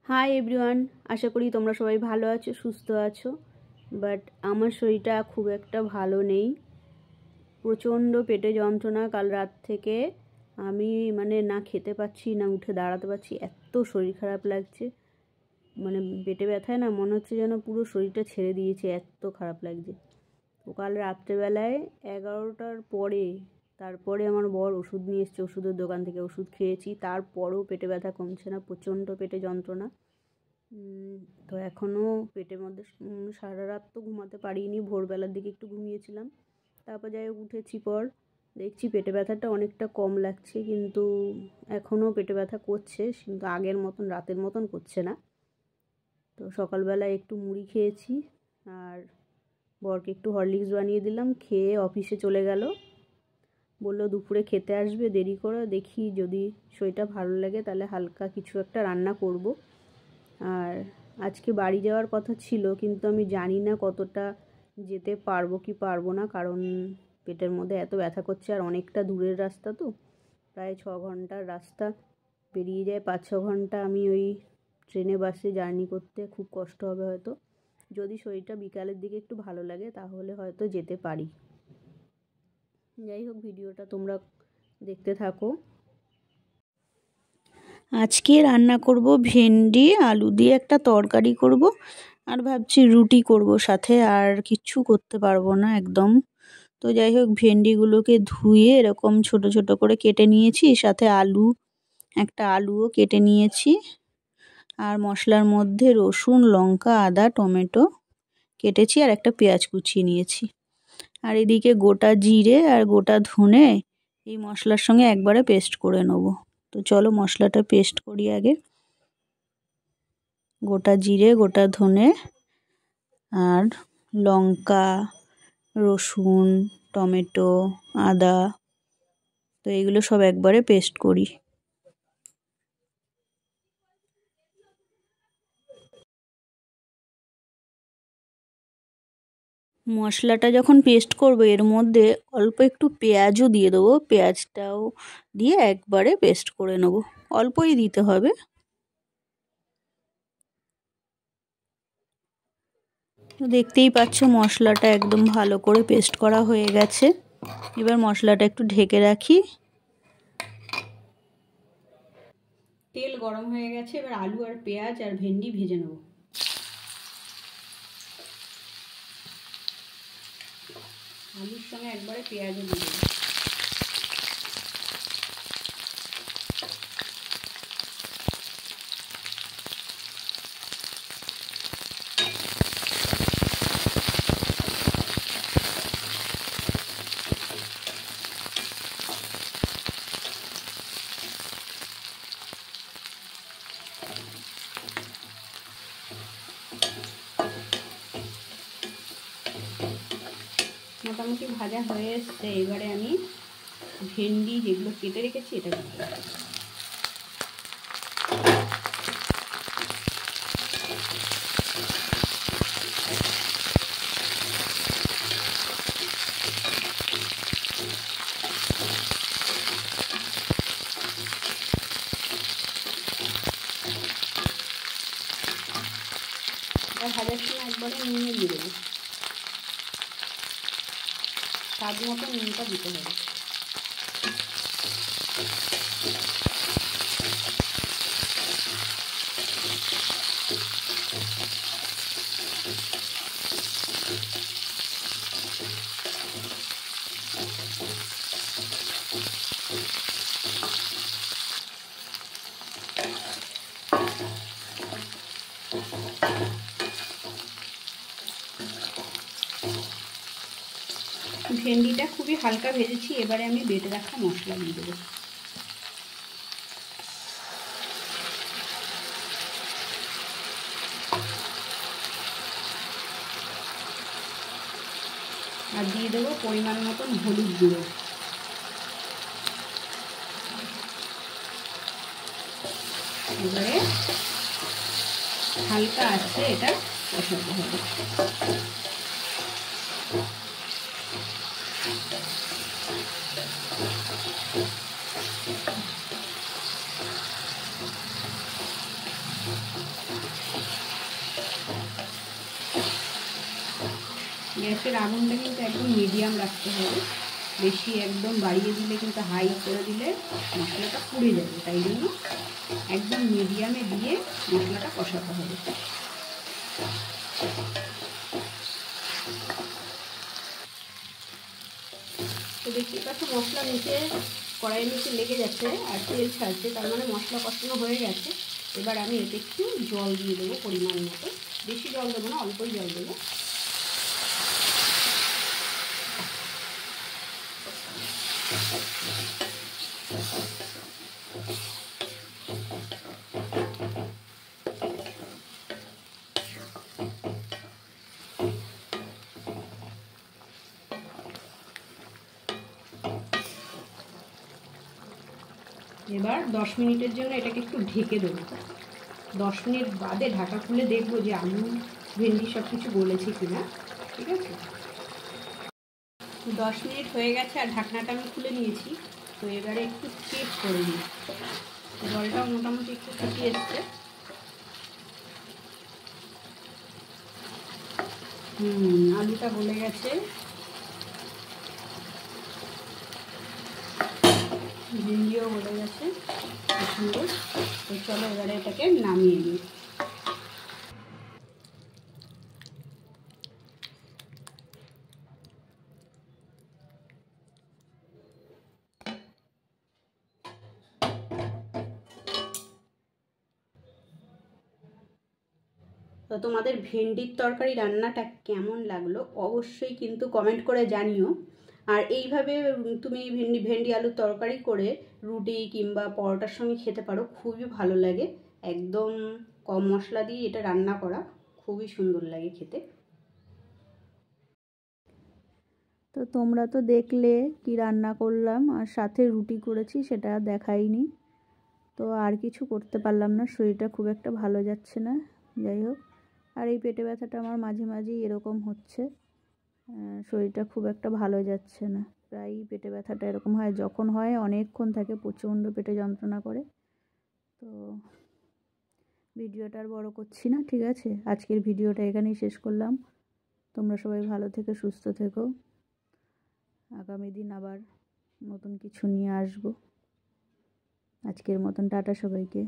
Hi everyone, আশা করি তোমরা সবাই ভালো আছো, সুস্থ আছো। বাট আমার শরীরটা খুব একটা ভালো নেই। প্রচণ্ড পেটে যন্ত্রণা। কাল রাত থেকে আমি না খেতে পাচ্ছি না উঠে দাঁড়াতে পারছি, এত শরীর খারাপ লাগছে। পেটে ব্যথায় না মনে হচ্ছে যেন পুরো শরীরটা ছেড়ে দিয়েছে, এত খারাপ লাগছে। তো কাল রাত্রেবেলায় 11টার পরে তারপরে আমার বর ওষুধ নিয়ে এসছে, ওষুধের দোকান থেকে ওষুধ খেয়েছি, তারপরেও পেটে ব্যথা কমছে না, প্রচণ্ড পেটে যন্ত্রণা। তো এখনও পেটের মধ্যে সারা রাত তো ঘুমাতে পারিনি, ভোরবেলার দিকে একটু ঘুমিয়েছিলাম, তারপর যাই হোক উঠেছি, পর দেখছি পেটে ব্যথাটা অনেকটা কম লাগছে, কিন্তু এখনও পেটে ব্যথা করছে, কিন্তু আগের মতন রাতের মতন করছে না। তো সকালবেলায় একটু মুড়ি খেয়েছি আর বরকে একটু হরলিক্স বানিয়ে দিলাম, খেয়ে অফিসে চলে গেল। বললো দুপুরে খেতে আসবে, দেরি করে দেখি যদি শরীরটা ভালো লাগে তাহলে হালকা কিছু একটা রান্না করব। আর আজকে বাড়ি যাওয়ার কথা ছিল, কিন্তু আমি জানি না কতটা যেতে পারবো কি পারবো না, কারণ পেটের মধ্যে এত ব্যথা করছে। আর অনেকটা দূরের রাস্তা, তো প্রায় 6 ঘন্টার রাস্তা পেরিয়ে যায়, 5-6 ঘন্টা আমি ওই ট্রেনে বাসে জার্নি করতে খুব কষ্ট হবে হয়তো। যদি শরীরটা বিকালের দিকে একটু ভালো লাগে তাহলে হয়তো যেতে পারি। যাই হোক, ভিডিওটা তোমরা দেখতে থাকো। আজকে রান্না করব ভেন্ডি আলু দিয়ে একটা তরকারি করব, আর ভাবছি রুটি করব সাথে, আর কিচ্ছু করতে পারবো না একদম। তো যাই হোক, ভেন্ডিগুলোকে ধুয়ে এরকম ছোট ছোট করে কেটে নিয়েছি, সাথে একটা আলুও কেটে নিয়েছি। আর মশলার মধ্যে রসুন, লঙ্কা, আদা, টমেটো কেটেছি, আর একটা পেঁয়াজ কুচিয়ে নিয়েছি। আর এদিকে গোটা জিরে আর গোটা ধনে এই মশলার সঙ্গে একবারে পেস্ট করে নেব। তো চলো মশলাটা পেস্ট করি আগে। গোটা জিরে, গোটা ধনে আর লঙ্কা, রসুন, টমেটো, আদা, তো এগুলো সব একবারে পেস্ট করি। মশলাটা যখন পেস্ট করবো এর মধ্যে অল্প একটু পেঁয়াজও দিয়ে দেবো, পেঁয়াজটাও দিয়ে একবারে পেস্ট করে নেব, অল্পই দিতে হবে। তো দেখতেই পাচ্ছ মশলাটা একদম ভালো করে পেস্ট করা হয়ে গেছে। এবার মশলাটা একটু ঢেকে রাখি। তেল গরম হয়ে গেছে, এবার আলু আর পেঁয়াজ আর ভেন্ডি ভেজে নেব। আলুর সঙ্গে একবারে পেঁয়াজও দিয়ে দেবো। মোটামুটি ভাজা হয়ে এসছে, এবারে আমি ভেন্ডি যেগুলো কেটে রেখেছি এটা দিয়ে দেবো। আর ভাজার সময় একবারে নুন দিয়ে দেবো, স্বাদ মতো নুনটা দিতে হবে। ভেন্ডিটা খুবই হালকা ভেজেছি, এবারে আমি বেটে রাখা মশলা দিয়ে দেবো। আর দিয়ে দেবো পরিমাণ মতন হলুদ গুঁড়ো। এবারে হালকা আছে এটা কষাতে হবে। গ্যাসের আগুনটা কিন্তু একদম মিডিয়াম রাখতে হবে, বেশি একদম বাড়িয়ে দিলে কিন্তু হাই করে দিলে মশলাটা পুড়ে যাবে, তাই জন্য একদম মিডিয়ামে দিয়ে মশলাটা কষাতে হবে। তো দেখতে পাচ্ছ মশলা নিচে কড়াইয়ের নিচে লেগে যাচ্ছে আর তেল ছাড়ছে, তার মানে মশলা কষানো হয়ে গেছে। এবার আমি এতে একটু জল দিয়ে দেবো পরিমাণ মতো, বেশি জল দেবো না, অল্পই জল দেবো। এবার 10 মিনিটের জন্য এটাকে একটু ঢেকে দেবো। 10 মিনিট বাদে ঢাকা খুলে দেখবো যে আলু ভেন্ডি সব কিছু গলেছে কিনা। ঠিক আছে, 10 মিনিট হয়ে গেছে আর ঢাকনাটা আমি খুলে নিয়েছি। তো এবারে একটু চেক করে নিই, জলটাও মোটামুটি একটু ফুটিয়ে এসছে। আলুটা গলে গেছে, ভিন্ডিও গলে গেছে সুন্দর। তো চলো এবারে এটাকে নামিয়ে নিই। তো তোমাদের ভেন্ডির তরকারি রান্নাটা কেমন লাগলো অবশ্যই কিন্তু কমেন্ট করে জানিও। আর এইভাবে তুমি ভেন্ডি আলুর তরকারি করে রুটি কিংবা পরোটার সঙ্গে খেতে পারো, খুবই ভালো লাগে। একদম কম মশলা দিয়ে এটা রান্না করা, খুবই সুন্দর লাগে খেতে। তো তোমরা তো দেখলে কি রান্না করলাম, আর সাথে রুটি করেছি, সেটা দেখাইনি। তো আর কিছু করতে পারলাম না, শরীরটা খুব একটা ভালো যাচ্ছে না। যাই হোক, আর এই পেটে ব্যথাটা আমার মাঝে মাঝেই এরকম হচ্ছে, শরীরটা খুব একটা ভালো যাচ্ছে না। প্রায়ই পেটে ব্যথাটা এরকম হয়, যখন হয় অনেকক্ষণ থাকে, প্রচণ্ড পেটে যন্ত্রণা করে। তো ভিডিওটা আর বড় করছি না, ঠিক আছে, আজকের ভিডিওটা এখানেই শেষ করলাম। তোমরা সবাই ভালো থেকো, সুস্থ থেকো। আগামী দিন আবার নতুন কিছু নিয়ে আসবো। আজকের মতন টাটা সবাইকে।